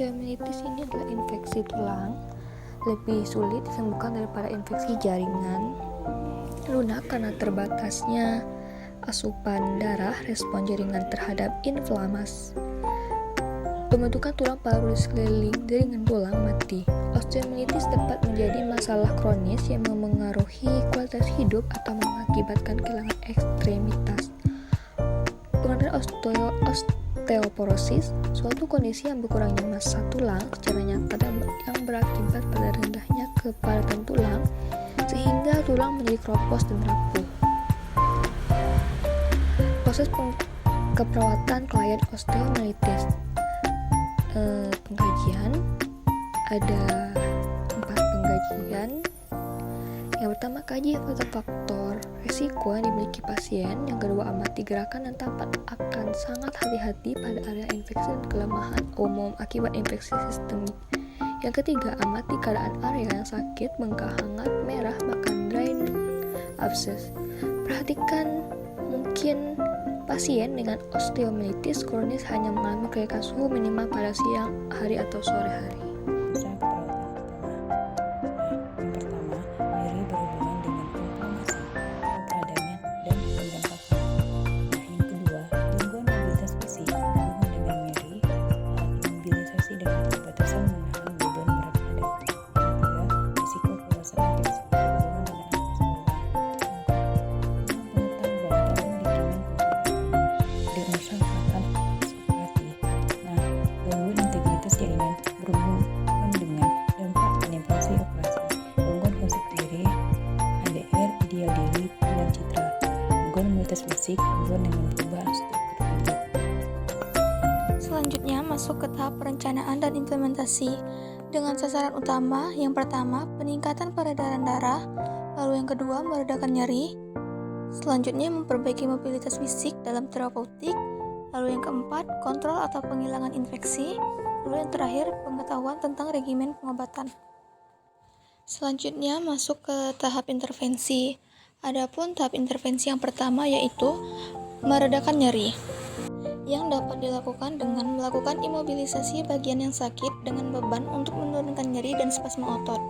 Osteomyelitis ini adalah infeksi tulang, lebih sulit disembuhkan daripada infeksi jaringan lunak karena terbatasnya asupan darah. Respon jaringan terhadap inflamasi. Pembentukan tulang paru di sekeliling jaringan tulang mati. Osteomyelitis dapat menjadi masalah kronis yang memengaruhi kualitas hidup atau mengakibatkan kehilangan ekstremitas. Pengertian osteoporosis, suatu kondisi yang berkurangnya massa tulang secara nyata yang berakibat pada rendahnya kepadatan tulang sehingga tulang menjadi keropos dan rapuh. Proses keperawatan klien osteomyelitis. Pengkajian ada 4 pengkajian. Yang pertama, kaji faktor risiko yang dimiliki pasien. Yang kedua, amati gerakan dan tampang akan sangat hati-hati pada area infeksi dan kelemahan umum akibat infeksi sistemik. Yang ketiga, amati keadaan area yang sakit, bengkak, hangat, merah, bahkan drain, abses. Perhatikan mungkin pasien dengan osteomyelitis kronis hanya mengalami kenaikan suhu minimal pada siang hari atau sore hari. Fisik dengan perubahan struktur tubuh. Selanjutnya masuk ke tahap perencanaan dan implementasi dengan sasaran utama. Yang pertama, peningkatan peredaran darah, lalu yang kedua, meredakan nyeri. Selanjutnya, memperbaiki mobilitas fisik dalam terapeutik, lalu yang keempat, kontrol atau penghilangan infeksi, lalu yang terakhir, pengetahuan tentang regimen pengobatan. Selanjutnya masuk ke tahap intervensi. Adapun tahap intervensi yang pertama yaitu meredakan nyeri, yang dapat dilakukan dengan melakukan imobilisasi bagian yang sakit dengan beban untuk menurunkan nyeri dan spasme otot.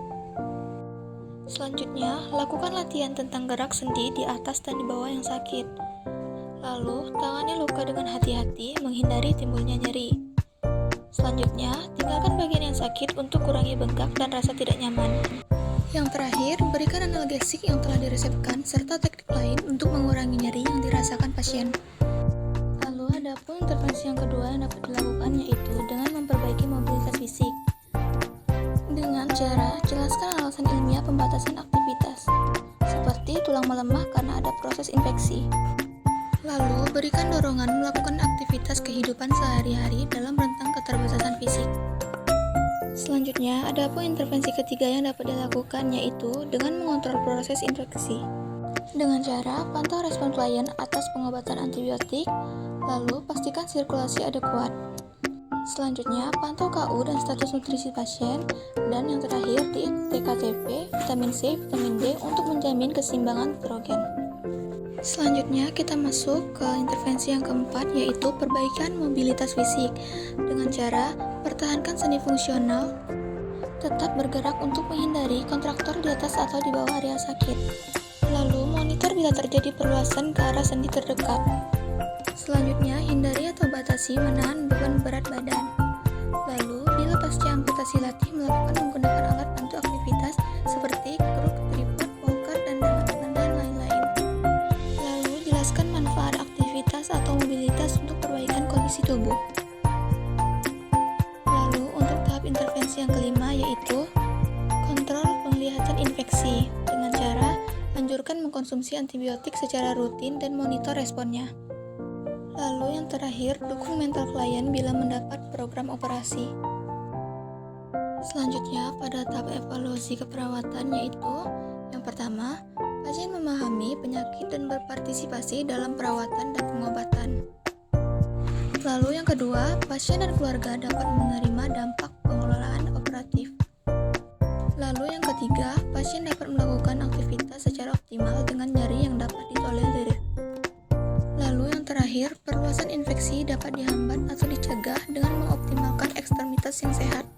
Selanjutnya, lakukan latihan tentang gerak sendi di atas dan di bawah yang sakit. Lalu, tangani luka dengan hati-hati menghindari timbulnya nyeri. Selanjutnya, tinggalkan bagian yang sakit untuk kurangi bengkak dan rasa tidak nyaman. Yang terakhir, berikan analgesik yang telah diresepkan serta teknik lain untuk mengurangi nyeri yang dirasakan pasien. Lalu adapun intervensi yang kedua yang dapat dilakukan yaitu dengan memperbaiki mobilitas fisik. Dengan cara jelaskan alasan ilmiah pembatasan aktivitas, seperti tulang melemah karena ada proses infeksi. Lalu berikan dorongan melakukan aktivitas kehidupan sehari-hari dalam rentang keterbatasan fisik. Selanjutnya, ada pun intervensi ketiga yang dapat dilakukan yaitu dengan mengontrol proses infeksi. Dengan cara pantau respon klien atas pengobatan antibiotik, lalu pastikan sirkulasi adekuat. Selanjutnya, pantau KU dan status nutrisi pasien, dan yang terakhir di TKTP, vitamin C, vitamin D untuk menjamin keseimbangan nitrogen. Selanjutnya kita masuk ke intervensi yang keempat yaitu perbaikan mobilitas fisik dengan cara pertahankan sendi fungsional, tetap bergerak untuk menghindari kontraktor di atas atau di bawah area sakit. Lalu monitor bila terjadi perluasan ke arah sendi terdekat. Selanjutnya hindari atau batasi menahan beban berat badan. Lalu bila pasca amputasi latih melakukan menggunakan alat bantu aktivitas seperti kruk, tripod, walker, dan lain-lain. Lalu jelaskan manfaat aktivitas atau mobilitas untuk perbaikan kondisi tubuh. Lalu untuk tahap intervensi yang kelima yaitu kontrol penglihatan infeksi dengan cara anjurkan mengkonsumsi antibiotik secara rutin dan monitor responnya. Lalu yang terakhir, dukung mental klien bila mendapat program operasi. Selanjutnya, pada tahap evaluasi keperawatan yaitu yang pertama, pasien memahami penyakit dan berpartisipasi dalam perawatan dan pengobatan. Lalu yang kedua, pasien dan keluarga dapat menerima dampak pengelolaan operatif. Lalu yang ketiga, pasien dapat melakukan aktivitas secara optimal dengan nyeri yang dapat ditolerir. Lalu yang terakhir, perluasan infeksi dapat dihambat atau dicegah dengan mengoptimalkan ekstremitas yang sehat.